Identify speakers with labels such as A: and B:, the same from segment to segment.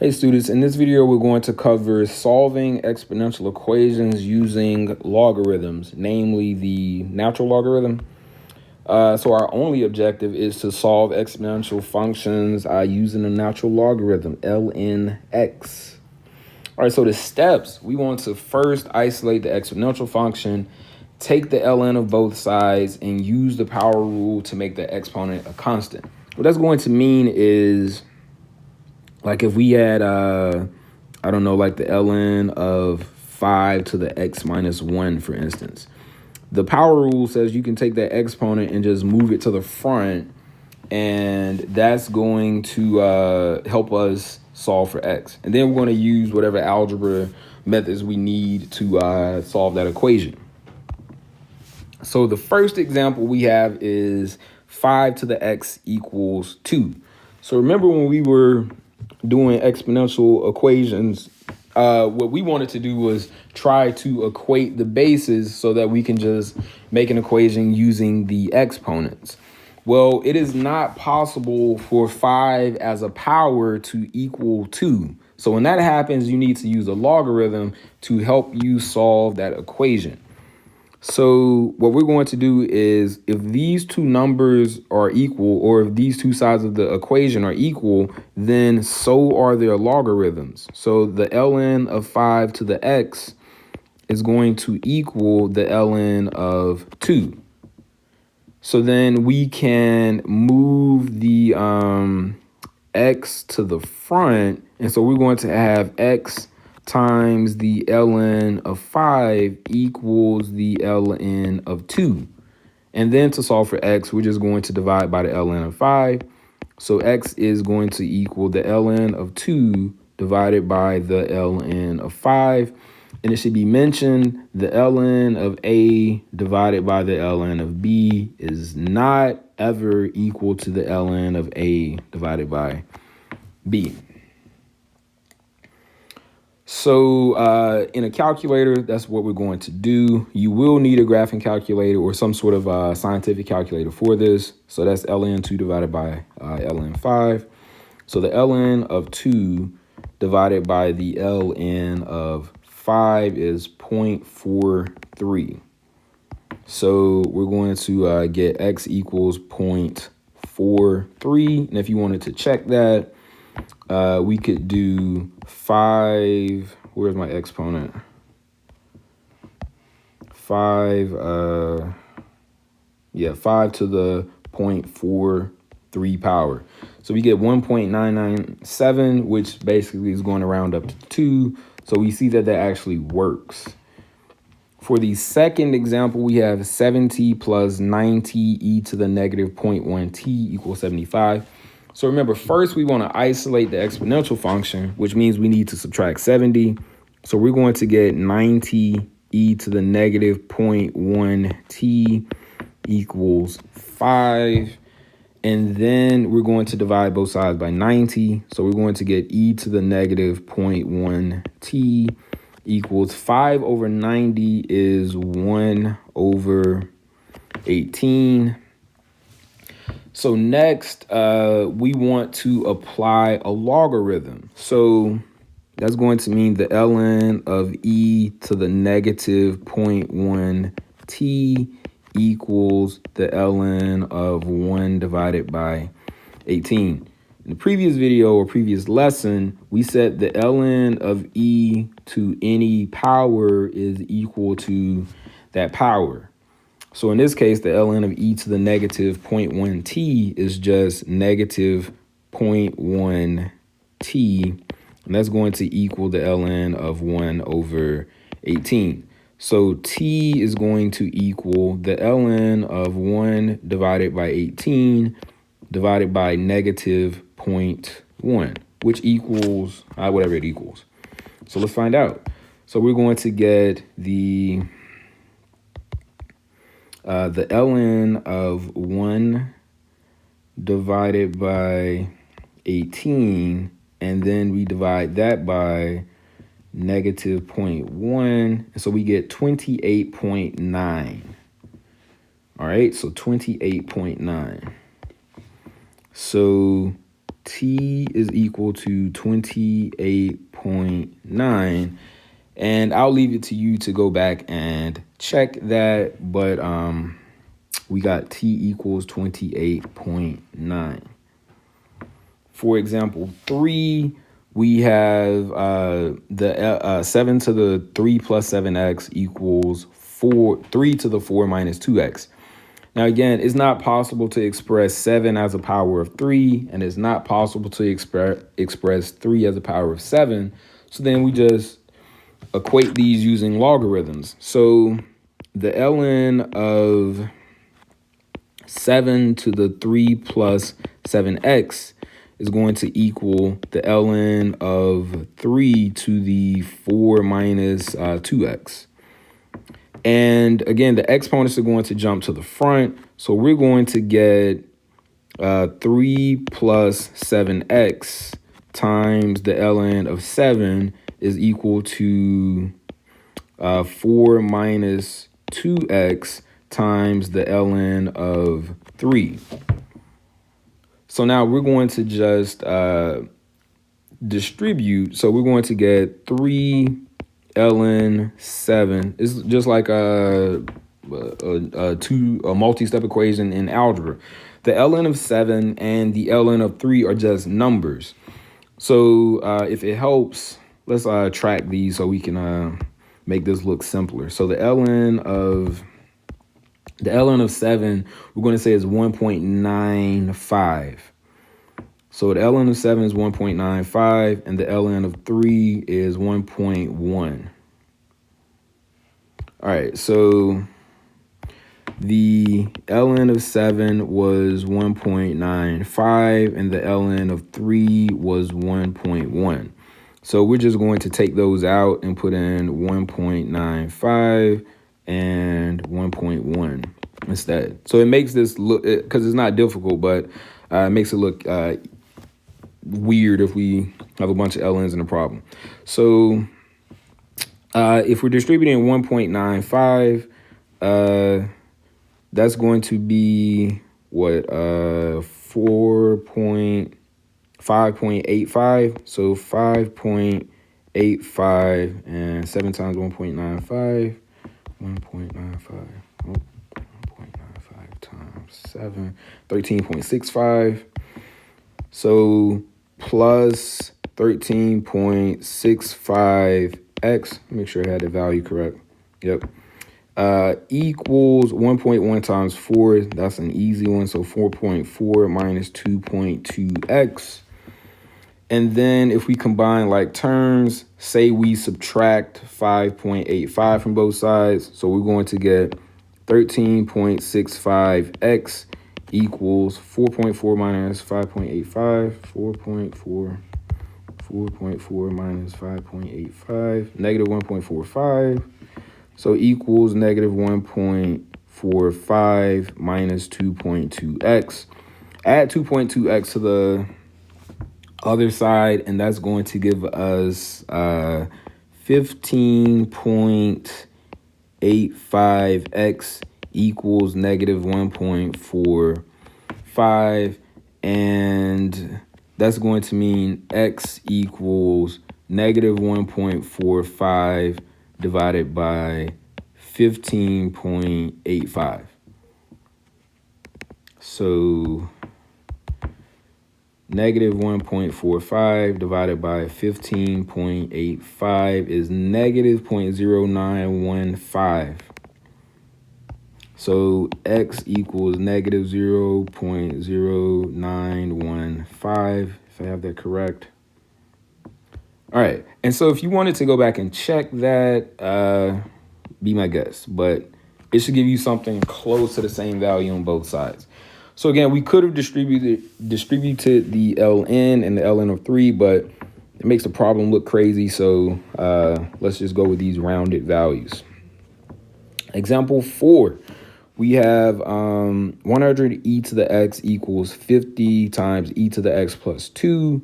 A: Hey students, in this video we're going to cover solving exponential equations using logarithms, namely the natural logarithm. So our only objective is to solve exponential functions using the natural logarithm, ln x. All right, so the steps, we want to first isolate the exponential function, take the ln of both sides, and use the power rule to make the exponent a constant. What that's going to mean is, like if we had, I don't know, like the ln of 5 to the x minus 1, for instance. The power rule says you can take that exponent and just move it to the front, and that's going to help us solve for x. And then we're going to use whatever algebra methods we need to solve that equation. So the first example we have is 5 to the x equals 2. So remember when we were doing exponential equations, what we wanted to do was try to equate the bases so that we can just make an equation using the exponents. Well, it is not possible for 5 as a power to equal 2. So when that happens, you need to use a logarithm to help you solve that equation. So what we're going to do is, if these two numbers are equal, or if these two sides of the equation are equal, then so are their logarithms. So the ln of 5 to the x is going to equal the ln of 2. So then we can move the x to the front. And so we're going to have x times the ln of 5 equals the ln of 2. And then to solve for x, we're just going to divide by the ln of 5. So x is going to equal the ln of 2 divided by the ln of 5. And it should be mentioned the ln of A divided by the ln of B is not ever equal to the ln of A divided by B. So in a calculator, that's what we're going to do. You will need a graphing calculator or some sort of scientific calculator for this. So that's ln 2 divided by ln 5. So the ln of 2 divided by the ln of 5 is 0.43. So we're going to get x equals 0.43. And if you wanted to check that, we could do 5. Where's my exponent? 5 to the 0.43 power. So we get 1.997, which basically is going to round up to 2. So we see that that actually works. For the second example, we have 70 plus 90 e to the negative 0.1 t equals 75. So remember, first we want to isolate the exponential function, which means we need to subtract 70. So we're going to get 90 e to the negative 0.1 t equals 5. And then we're going to divide both sides by 90. So we're going to get e to the negative 0.1 t equals 5 over 90 is 1 over 18. So next, we want to apply a logarithm. So that's going to mean the ln of e to the negative 0.1 t equals the ln of 1 divided by 18. In the previous video or previous lesson, we said the ln of e to any power is equal to that power. So in this case, the ln of e to the negative 0.1 t is just negative 0.1 t, and that's going to equal the ln of 1 over 18. So t is going to equal the ln of 1 divided by 18 divided by negative 0.1, which equals whatever it equals. So let's find out. So we're going to get the ln of 1 divided by 18, and then we divide that by negative 0.1, so we get 28.9. All right, so 28.9. So t is equal to 28.9. And I'll leave it to you to go back and check that. But we got t equals 28.9. For example, 3, we have the 7 to the 3 plus 7x equals 3 to the 4 minus 2x. Now, again, it's not possible to express 7 as a power of 3, and it's not possible to express 3 as a power of 7. So then we just equate these using logarithms. So the ln of 7 to the 3 plus 7x is going to equal the ln of 3 to the 4 minus 2x. And again, the exponents are going to jump to the front. So we're going to get 3 plus 7x times the ln of 7 is equal to 4 minus 2x times the ln of 3. So now we're going to just distribute. So we're going to get 3 ln 7. It's just like a multi-step equation in algebra. The ln of 7 and the ln of 3 are just numbers. So if it helps, let's track these so we can make this look simpler. So the ln of 7, we're going to say is 1.95. So the ln of 7 is 1.95, and the ln of 3 is 1.1. All right, so the ln of 7 was 1.95, and the ln of 3 was 1.1. So we're just going to take those out and put in 1.95 and 1.1 instead. So it makes this look, because it's not difficult, but it makes it look weird if we have a bunch of ln's in a problem. So if we're distributing 1.95, that's going to be what, 5.85. So 5.85 and 7 times 1.95. 1.95 times 7, 13.65. So plus 13.65x, make sure I had the value correct. Yep. Equals 1.1 times 4. That's an easy one. So 4.4 minus 2.2x. And then if we combine like terms, say we subtract 5.85 from both sides. So we're going to get 13.65x equals 4.4 minus 5.85. 4.4 minus 5.85, negative 1.45. So equals negative 1.45 minus 2.2x. Add 2.2x to the other side, and that's going to give us 15.85x equals negative 1.45, and that's going to mean x equals negative 1.45 divided by 15.85. So negative 1.45 divided by 15.85 is negative 0.0915. So x equals negative 0.0915, if I have that correct. All right. And so if you wanted to go back and check that, be my guest. But it should give you something close to the same value on both sides. So again, we could have distributed the ln and the ln of 3, but it makes the problem look crazy. So let's just go with these rounded values. Example 4, we have 100 e to the x equals 50 times e to the x plus 2.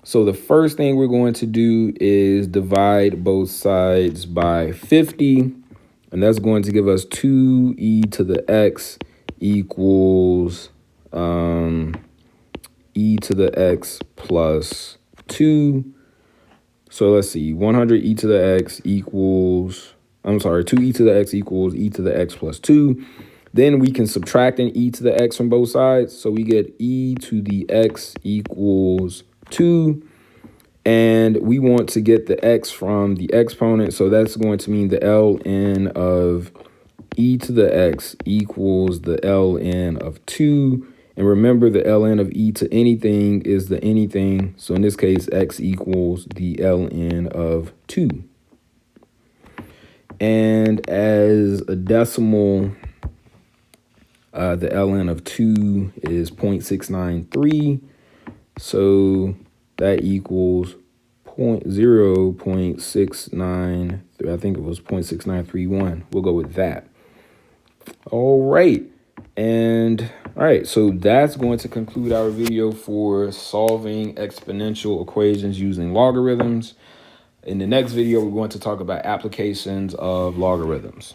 A: So the first thing we're going to do is divide both sides by 50. And that's going to give us 2e to the x equals e to the x plus 2. So let's see, 100 e to the x equals, 2e to the x equals e to the x plus 2. Then we can subtract an e to the x from both sides. So we get e to the x equals 2. And we want to get the x from the exponent. So that's going to mean the ln of e to the x equals the ln of 2. And remember, the ln of e to anything is the anything. So in this case, x equals the ln of 2. And as a decimal, the ln of 2 is 0.693. So that equals 0.69. I think it was 0.6931. We'll go with that. All right. And all right, so that's going to conclude our video for solving exponential equations using logarithms. In the next video, we're going to talk about applications of logarithms.